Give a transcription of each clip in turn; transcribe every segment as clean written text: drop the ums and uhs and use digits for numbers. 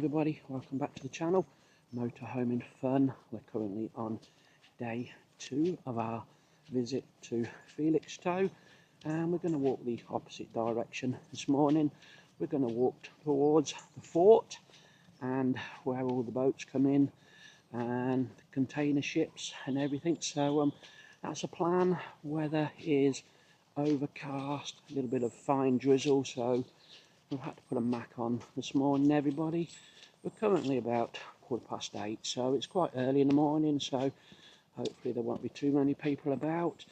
everybody, welcome back to the channel, Motorhoming Fun. We're currently on day 2 of our visit to Felixstowe, and we're going to walk the opposite direction this morning. We're going to walk towards the fort and where all the boats come in and the container ships and everything. So that's a plan. Weather is overcast, a little bit of fine drizzle, so we've had to put a mac on this morning, everybody. We're currently about 8:15, so it's quite early in the morning, so hopefully there won't be too many people about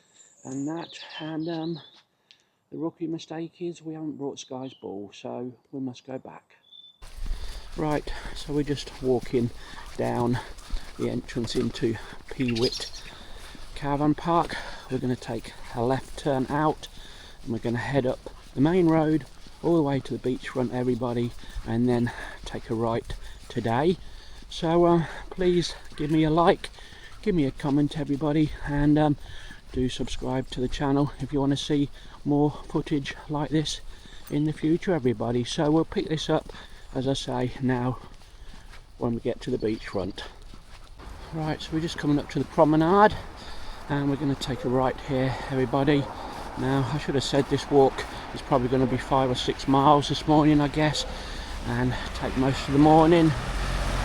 and that. And the rookie mistake is we haven't brought Sky's ball, so we must go back. Right, so we're just walking down the entrance into Peewit Caravan Park. We're going to take a left turn out and we're going to head up the main road all the way to the beachfront, everybody, and then take a right today. So please give me a like, give me a comment, everybody, and do subscribe to the channel if you want to see more footage like this in the future, everybody. So we'll pick this up, as I say, now when we get to the beachfront. Right, so we're just coming up to the promenade and we're going to take a right here, everybody. Now, I should have said this walk is probably going to be 5 or 6 miles this morning, I guess, and take most of the morning.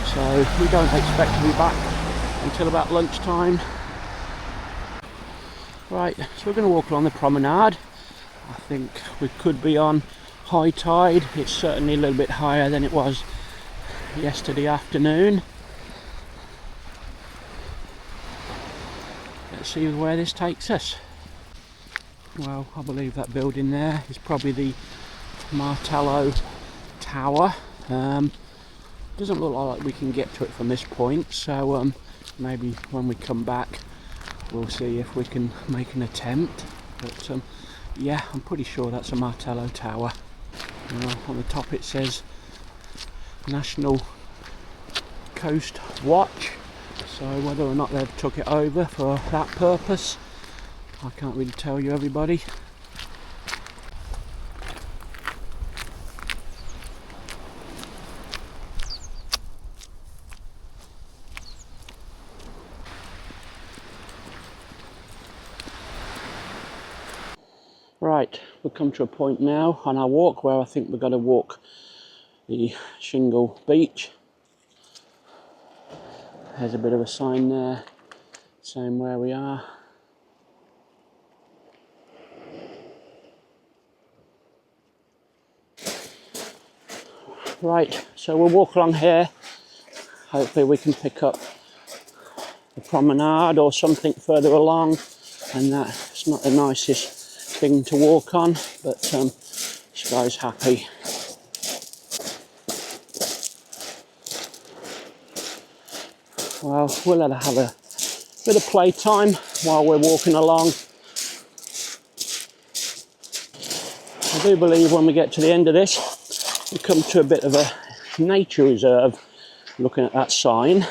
So we don't expect to be back until about lunchtime. Right, so we're going to walk along the promenade. I think we could be on high tide. It's certainly a little bit higher than it was yesterday afternoon. Let's see where this takes us. Well, I believe that building there is probably the Martello Tower. Doesn't look like we can get to it from this point, so maybe when we come back we'll see if we can make an attempt. But yeah, I'm pretty sure that's a Martello Tower. On the top it says National Coast Watch, so whether or not they've took it over for that purpose, I can't really tell you, everybody. Right, we've come to a point now on our walk where I think we're going to walk the shingle beach. There's a bit of a sign there saying where we are. Right, so we'll walk along here. Hopefully we can pick up the promenade or something further along, and that's not the nicest thing to walk on, but this guy's happy. Well, we'll let her have a bit of playtime while we're walking along. I do believe when we get to the end of this, we come to a bit of a nature reserve, looking at that sign.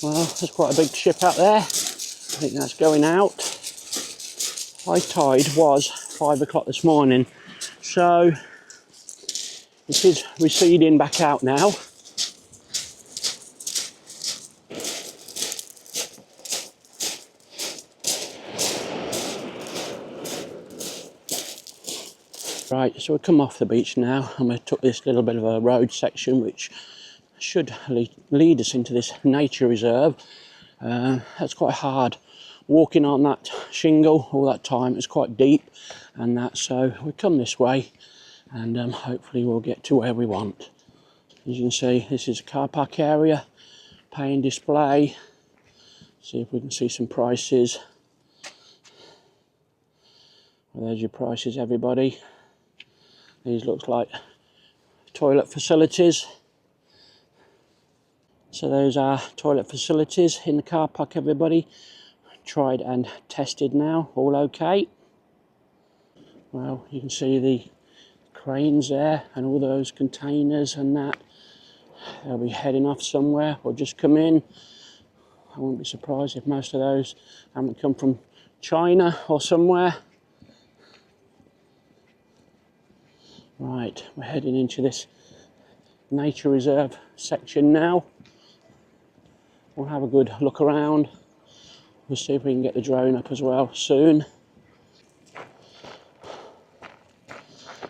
Well, there's quite a big ship out there. I think that's going out. High tide was 5 o'clock this morning, so it is receding back out now. Right, so we've come off the beach now and we took this little bit of a road section which should lead us into this nature reserve. That's quite hard walking on that shingle all that time. It's quite deep and that, so we come this way and hopefully we'll get to where we want. As you can see, this is a car park area, paying display. See if we can see some prices. Well, there's your prices, everybody. These looks like toilet facilities. So those are toilet facilities in the car park, everybody. Tried and tested now, all okay. Well, you can see the cranes there and all those containers and that. They'll be heading off somewhere or just come in. I wouldn't be surprised if most of those haven't come from China or somewhere. Right, we're heading into this nature reserve section now. We'll have a good look around. We'll see if we can get the drone up as well soon.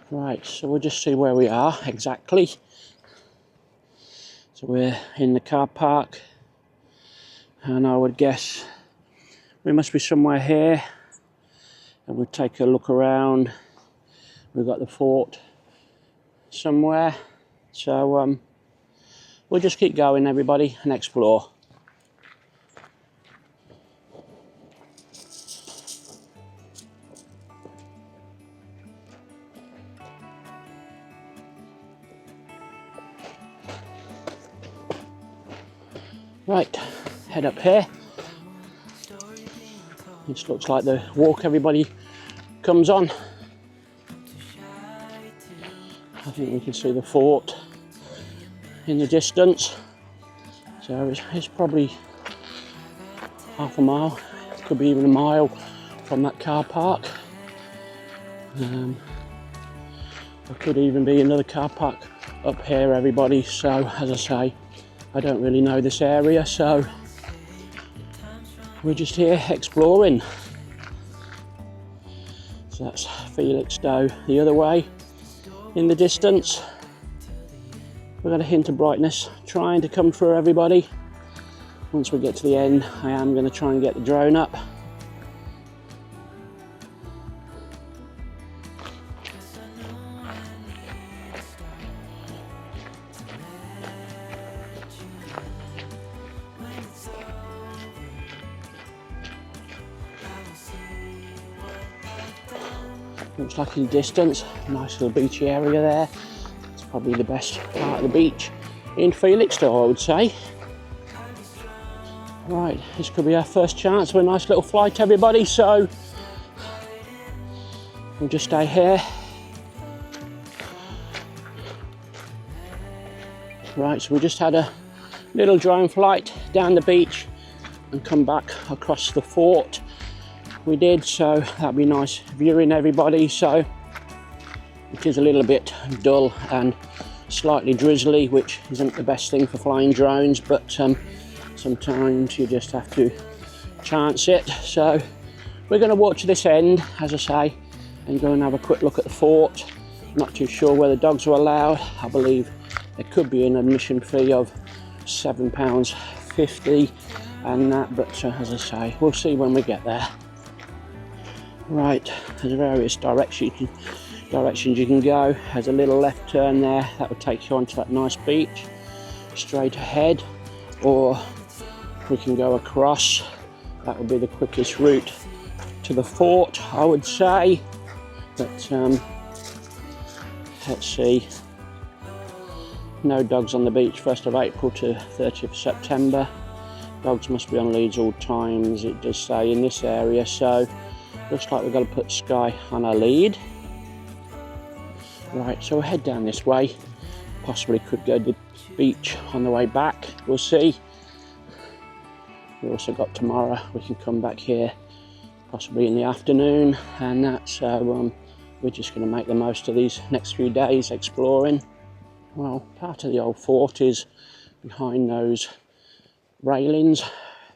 Right, so we'll just see where we are exactly. So we're in the car park, and I would guess we must be somewhere here, and we'll take a look around. We've got the fort somewhere, so we'll just keep going, everybody, and explore. Right, head up here. This looks like the walk everybody comes on. I think we can see the fort in the distance. So it's probably half a mile, could be even a mile from that car park. There could even be another car park up here, everybody. So as I say, I don't really know this area, so we're just here exploring. So that's Felixstowe the other way in the distance. We've got a hint of brightness trying to come through, everybody. Once we get to the end, I am going to try and get the drone up. Looks like in the distance, nice little beachy area there. It's probably the best part of the beach in Felixstowe, I would say. Right, this could be our first chance of a nice little flight, everybody, so we'll just stay here. Right, so we just had a little drone flight down the beach and come back across the fort. We did, so that'd be nice viewing, everybody. So it is a little bit dull and slightly drizzly, which isn't the best thing for flying drones, but sometimes you just have to chance it. So we're going to walk to this end, as I say, and go and have a quick look at the fort. Not too sure whether dogs are allowed. I believe there could be an admission fee of £7.50 and that, but as I say, we'll see when we get there. Right, there's various directions you can go. There's a little left turn there that will take you onto that nice beach straight ahead, or we can go across. That would be the quickest route to the fort, I would say. But let's see. No dogs on the beach 1st of April to 30th of September. Dogs must be on leads all times, it does say in this area, so looks like we've got to put Sky on our lead. Right, so we'll head down this way. Possibly could go to the beach on the way back, we'll see. We also got tomorrow, we can come back here possibly in the afternoon, and that, so we're just going to make the most of these next few days exploring. Well, part of the old fort is behind those railings,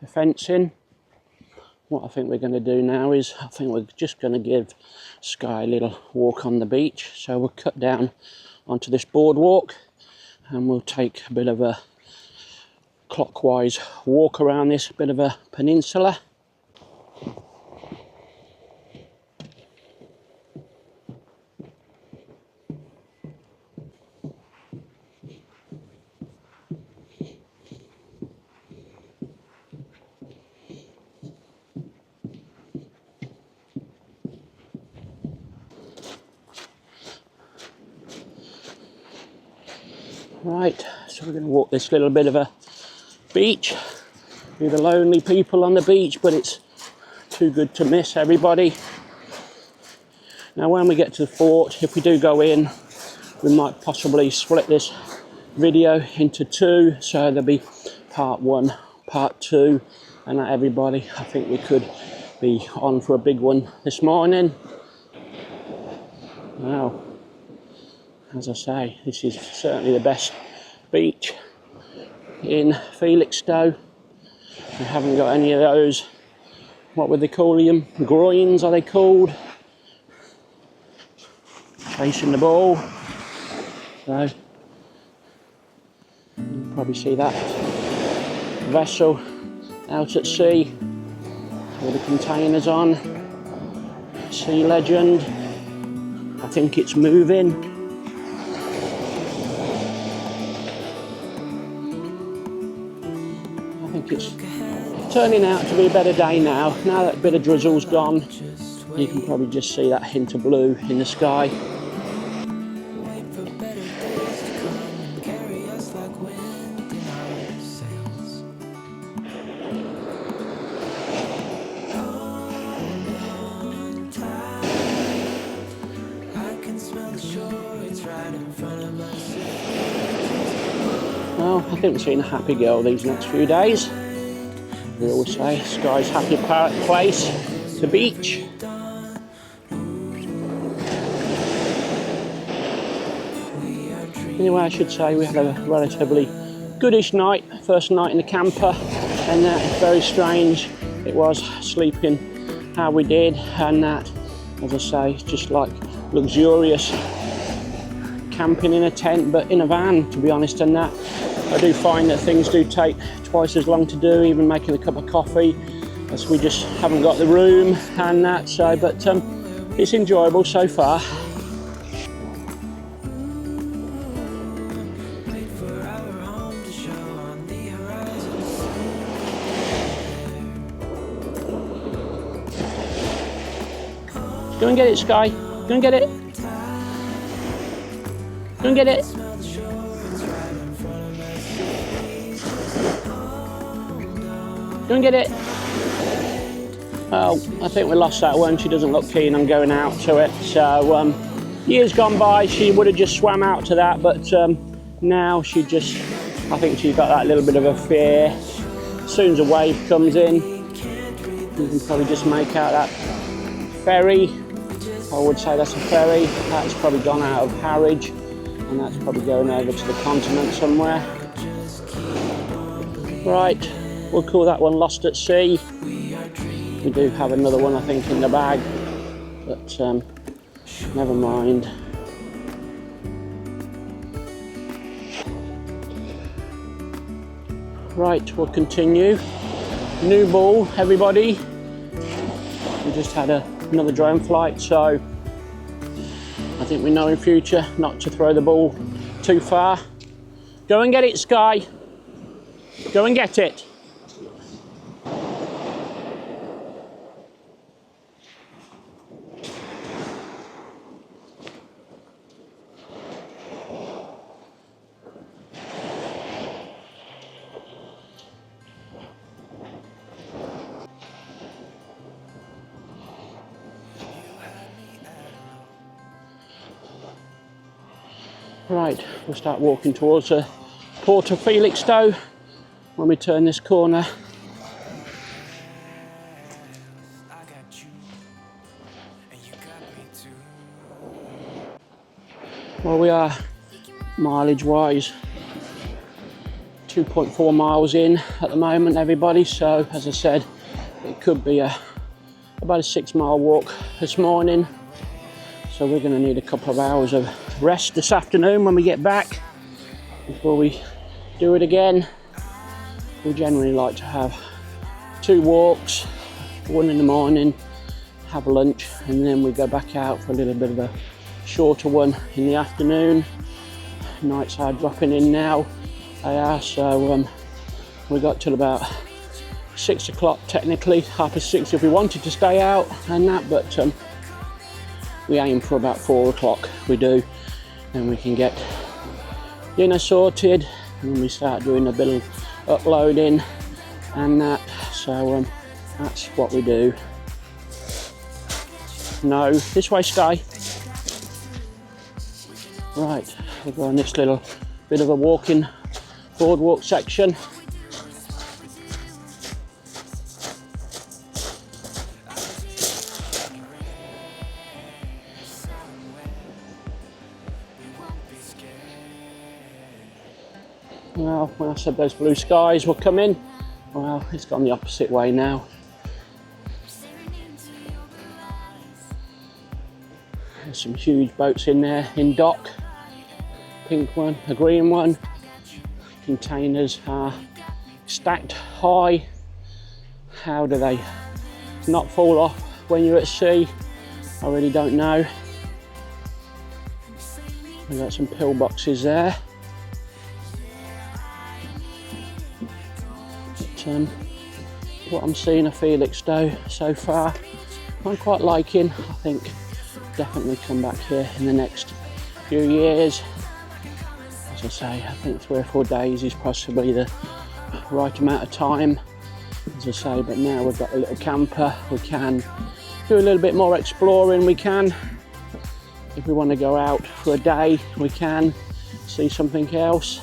the fencing. What I think we're going to do now is, I think we're just going to give Sky a little walk on the beach. So we'll cut down onto this boardwalk and we'll take a bit of a clockwise walk around this bit of a peninsula. Right, so we're going to walk this little bit of a beach. We're the lonely people on the beach, but it's too good to miss, everybody. Now when we get to the fort, if we do go in, we might possibly split this video into two, so there'll be part one, part two, and that, everybody, I think we could be on for a big one this morning. Wow, as I say, this is certainly the best beach in Felixstowe. We haven't got any of those, what would they call them? Groins are they called? Chasing the ball. So, you'll probably see that vessel out at sea with the containers on. Sea Legend. I think it's moving. I think it's turning out to be a better day now. Now that bit of drizzle's gone, you can probably just see that hint of blue in the sky. Well, I think we're seeing a happy girl these next few days. We always say, sky's happy place, the beach. Anyway, I should say we had a relatively goodish night, first night in the camper, and that very strange it was sleeping how we did, and that, as I say, it's just like luxurious camping in a tent, but in a van, to be honest. And that I do find that things do take twice as long to do, even making a cup of coffee, as we just haven't got the room and that. So, but it's enjoyable so far. Go and get it, Sky. Go and get it. Go and get it. Go and get it. Oh, I think we lost that one. She doesn't look keen on going out to it. So years gone by, she would have just swam out to that, but now she just, I think she's got that little bit of a fear. As soon as a wave comes in, you can probably just make out that ferry. I would say that's a ferry. That's probably gone out of Harwich, and that's probably going over to the continent somewhere. Right, we'll call that one Lost at Sea. We do have another one, I think, in the bag, but never mind. Right, we'll continue. New ball, everybody. We just had another drone flight, so I think we know in future not to throw the ball too far. Go and get it, Sky. Go and get it. Right, we'll start walking towards the port of Felixstowe when we turn this corner. Well, we are mileage wise 2.4 miles in at the moment, everybody, so as I said, it could be about a 6-mile walk this morning, so we're going to need a couple of hours of rest this afternoon when we get back before we do it again. We generally like to have 2 walks, one in the morning, have lunch, and then we go back out for a little bit of a shorter one in the afternoon. Nights are dropping in now, they are, so we got till about 6 o'clock technically, 6:30 if we wanted to stay out and that, but we aim for about 4 o'clock, we do. Then we can get dinner sorted and we start doing a bit of uploading and that, so that's what we do. No, this way, Sky. Right, we'll go on this little bit of a walking boardwalk section. Well, when I said those blue skies were coming, well, it's gone the opposite way now. There's some huge boats in there, in dock. Pink one, a green one. Containers are stacked high. How do they not fall off when you're at sea? I really don't know. We've got some pillboxes there. But, what I'm seeing of Felixstowe so far, I'm quite liking. I think definitely come back here in the next few years. As I say, I think 3 or 4 days is possibly the right amount of time, as I say, but now we've got a little camper, we can do a little bit more exploring. We can, if we want to go out for a day, we can see something else.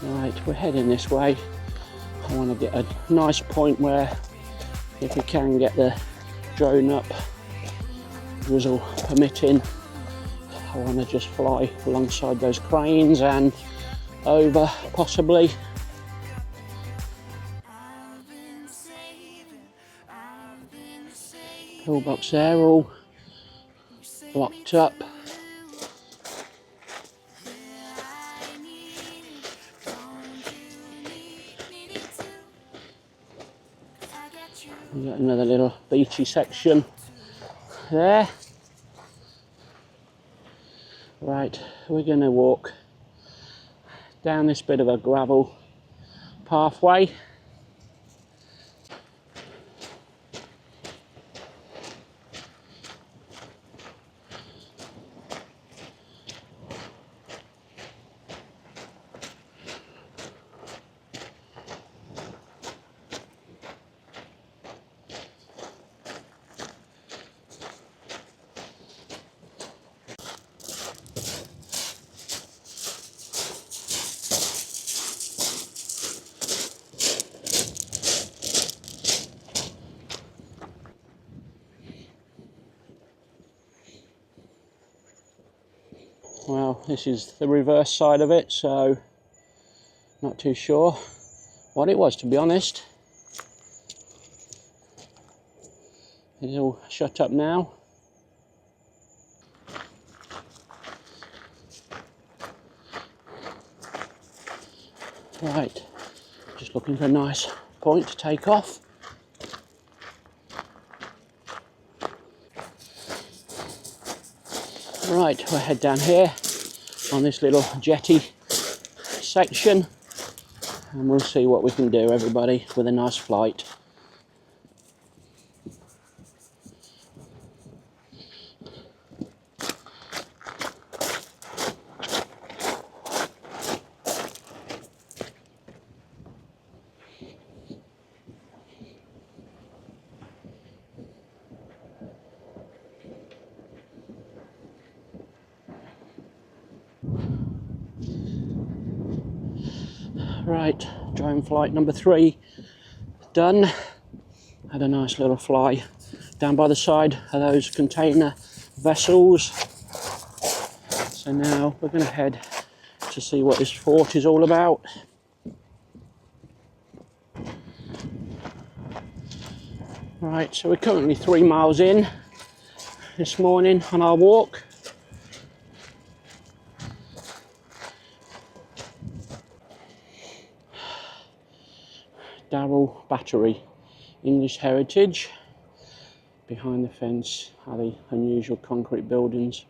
Right, we're heading this way. I want to get a nice point where, if we can get the drone up, drizzle permitting, I want to just fly alongside those cranes and over, possibly. Pillbox there, all blocked up. We've got another little beachy section there. Right, we're going to walk down this bit of a gravel pathway. Well, this is the reverse side of it, so not too sure what it was, to be honest. It's all shut up now. Right, just looking for a nice point to take off. Right, we'll head down here on this little jetty section and we'll see what we can do, everybody, with a nice flight. Right, drone flight number 3 done. Had a nice little fly down by the side of those container vessels. So now we're going to head to see what this fort is all about. Right, so we're currently 3 miles in this morning on our walk. Darrell Battery, English heritage. Behind the fence are the unusual concrete buildings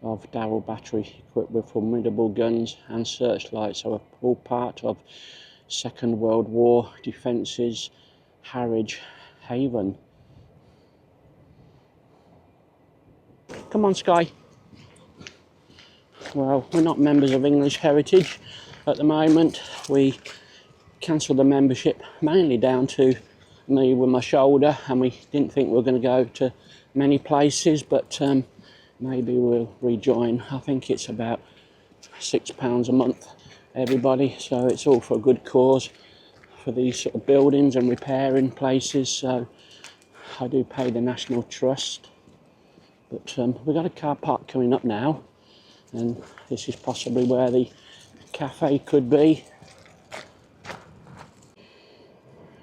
of Darrell Battery, equipped with formidable guns and searchlights, so all part of Second World War defences, Harwich Haven. Come on, Sky. Well, we're not members of English heritage at the moment. We cancelled the membership mainly down to me with my shoulder, and we didn't think we were going to go to many places, but maybe we'll rejoin. I think it's about £6 a month, everybody, so it's all for a good cause for these sort of buildings and repairing places. So I do pay the National Trust, but we've got a car park coming up now, and this is possibly where the cafe could be.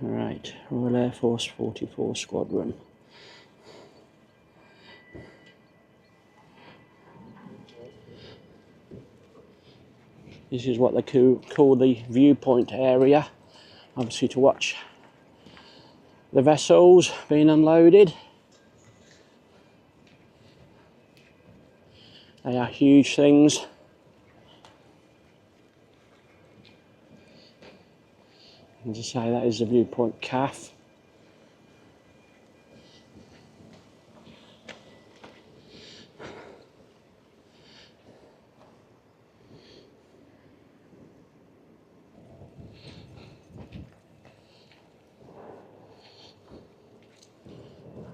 Right, Royal Air Force 44 Squadron. This is what they call the viewpoint area, obviously to watch the vessels being unloaded. They are huge things. As I say, that is the viewpoint cafe.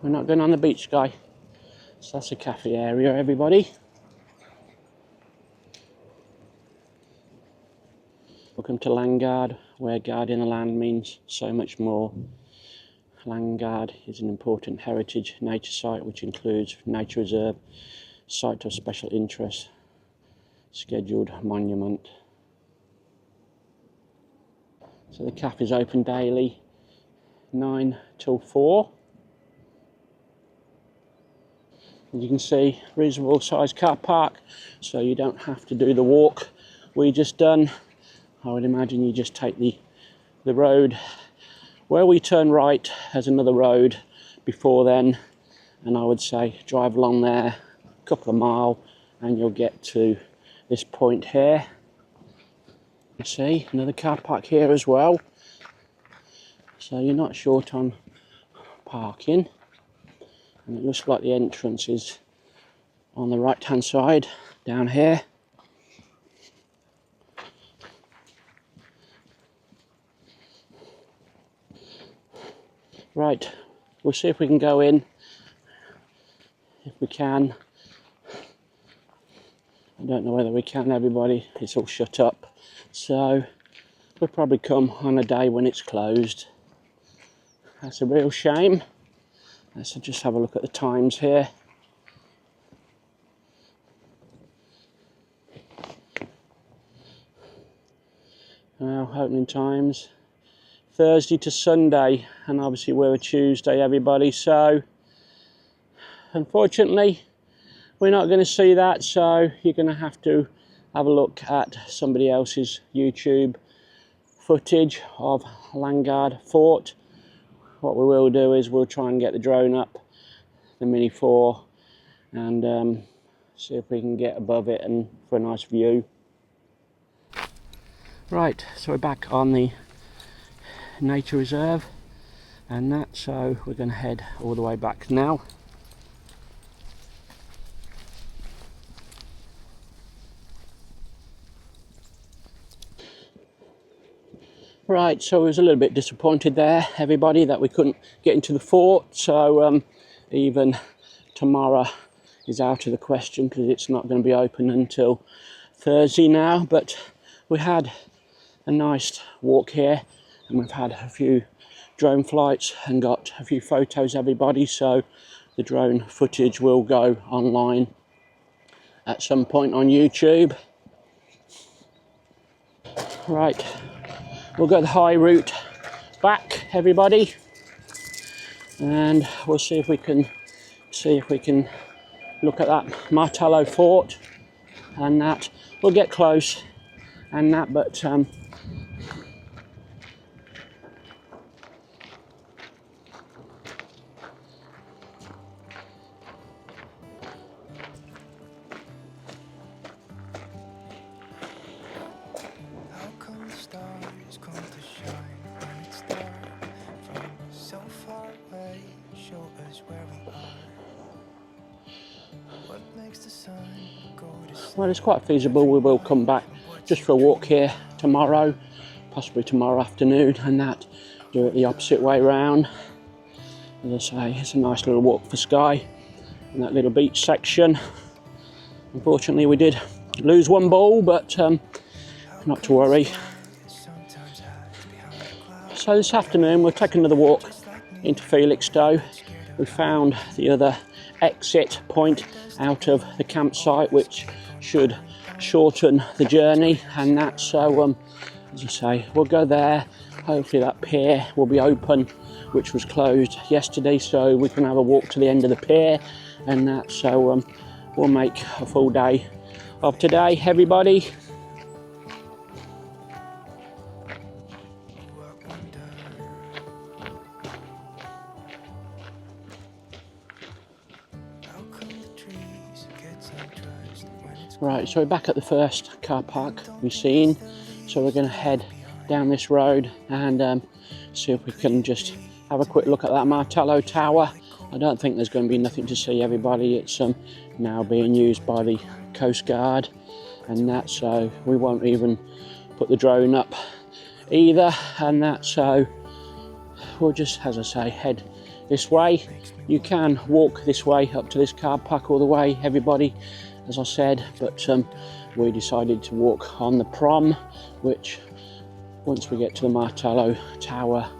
We're not going on the beach, guy. So that's the cafe area, everybody. Welcome to Landguard, where guarding the land means so much more. Landguard is an important heritage nature site which includes nature reserve, site of special interest, scheduled monument. So the cafe is open daily, 9 till 4. As you can see, reasonable sized car park, so you don't have to do the walk we just done. I would imagine you just take the road. Where we turn right, there's another road before then, and I would say drive along there a couple of miles and you'll get to this point here. You see, another car park here as well. So you're not short on parking. And it looks like the entrance is on the right hand side down here. Right, we'll see if we can go in. If we can. I don't know whether we can, everybody. It's all shut up. So we'll probably come on a day when it's closed. That's a real shame. Let's just have a look at the times here. Well, opening times Thursday to Sunday, and obviously we're a Tuesday, everybody, so unfortunately we're not going to see that, so you're going to have to have a look at somebody else's YouTube footage of Landguard Fort. What we will do is we'll try and get the drone up, the Mini 4, and see if we can get above it and for a nice view. Right, so we're back on the nature reserve and that, so we're going to head all the way back now. Right, so I was a little bit disappointed there, everybody, that we couldn't get into the fort, so even tomorrow is out of the question because it's not going to be open until Thursday now. But we had a nice walk here and we've had a few drone flights and got a few photos, everybody, so the drone footage will go online at some point on YouTube. Right, we'll go the high route back, everybody, and we'll see if we can look at that Martello Fort and that. We'll get close and that, but well, it's quite feasible we will come back just for a walk here tomorrow, possibly tomorrow afternoon, and that, do it the opposite way round. As I say, it's a nice little walk for Skye in that little beach section. Unfortunately we did lose one ball, but not to worry. So this afternoon we'll take another walk into Felixstowe. We found the other exit point out of the campsite, which should shorten the journey and that. So as I say, we'll go there. Hopefully that pier will be open, which was closed yesterday, so we can have a walk to the end of the pier and that. So we'll make a full day of today, everybody. Right, so we're back at the first car park we've seen, so we're going to head down this road and see if we can just have a quick look at that Martello Tower. I don't think there's going to be nothing to see, everybody. It's now being used by the Coast Guard and that, so we won't even put the drone up either and that. So we'll just, as I say, head this way. You can walk this way up to this car park all the way, everybody, as I said, but we decided to walk on the prom, which once we get to the Martello Tower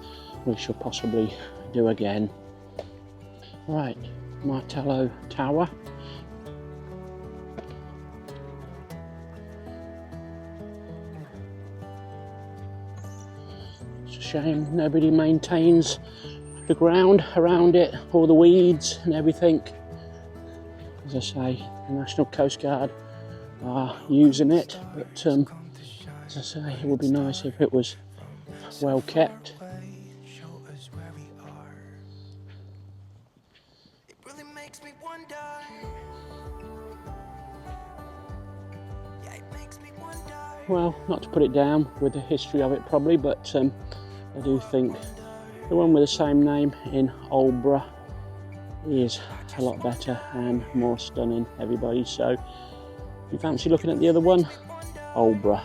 we shall possibly do again. Right, Martello Tower. It's a shame nobody maintains the ground around it, all the weeds and everything. As I say, the National Coast Guard are using it, but as I say, it would be nice if it was well kept. Well, not to put it down with the history of it probably, but I do think the one with the same name in Aldeburgh is a lot better and more stunning, everybody. So if you fancy looking at the other one, Aldeburgh.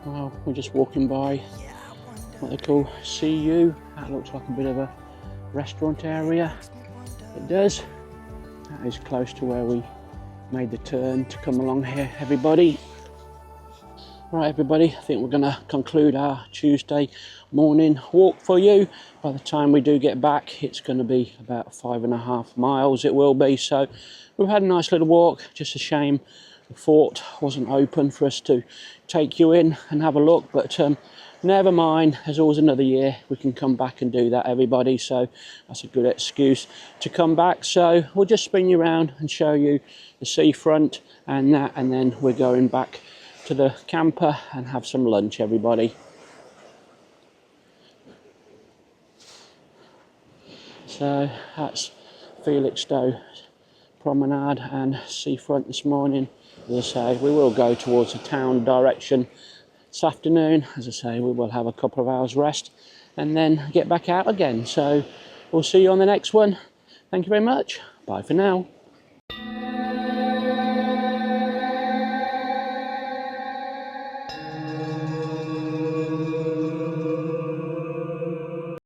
Well, we're just walking by what they call CU. That looks like a bit of a restaurant area. It does. That is close to where we made the turn to come along here, everybody. Right, everybody, I think we're going to conclude our Tuesday morning walk for you. By the time we do get back, it's going to be about 5.5 miles, it will be. So we've had a nice little walk. Just a shame the fort wasn't open for us to take you in and have a look, but never mind, there's always another year we can come back and do that, everybody. So that's a good excuse to come back. So we'll just spin you around and show you the seafront and that, and then we're going back to the camper and have some lunch, everybody. So that's Felixstowe promenade and seafront this morning. As I say, we will go towards the town direction this afternoon. As I say, we will have a couple of hours rest and then get back out again. So we'll see you on the next one. Thank you very much. Bye for now.